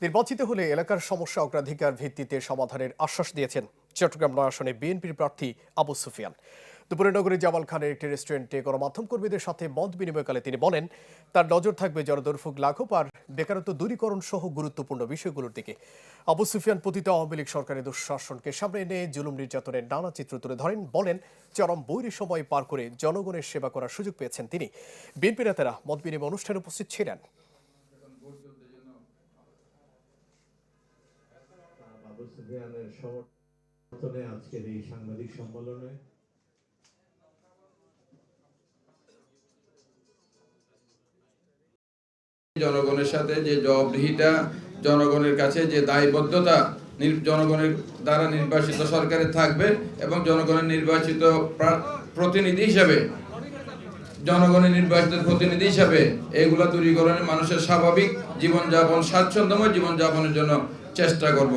নির্বাচিত হলে এলাকার সমস্যা অগ্রাধিকার ভিত্তিতে সমাধানের আশ্বাস দিয়েছেন চট্টগ্রাম ৯ আসনে বিএনপির প্রার্থী আবু সুফিয়ান। দুপুরে নগরীর জামাল খানের একটি রেস্টুরেন্টে গণমাধ্যম কর্মীদের সাথে মত বিনিময়কালে তিনি বলেন, তার নজর থাকবে জনদুর্ভোগ লাঘব আর বেকারত্ব দূরীকরণ সহ গুরুত্বপূর্ণ বিষয়গুলোর দিকে। আবু সুফিয়ান পতিত আওয়ামী লীগ সরকারের দুঃশাসনকে সামনে এনে জুলুম নির্যাতনের নানা চিত্র তুলে ধরেন। বলেন, চরম বৈরী সময় পার করে জনগণের সেবা করার সুযোগ পেয়েছেন তিনি। বিএনপি নেতারা মত বিনিময় অনুষ্ঠানে উপস্থিত ছিলেন। আবু সুফিয়ানের সমর্থনে আজকের এই সাংবাদিক সম্মেলনে জনগণের সাথে যে জবাবদিহিতা, জনগণের কাছে যে দায়বদ্ধতা জনগণের দ্বারা নির্বাচিত সরকারের থাকবে এবং জনগণের নির্বাচিত প্রতিনিধি হিসাবে এগুলা দূরীকরণে মানুষের স্বাভাবিক জীবনযাপন, স্বাচ্ছন্দ্যময় জীবনযাপনের জন্য চেষ্টা করব।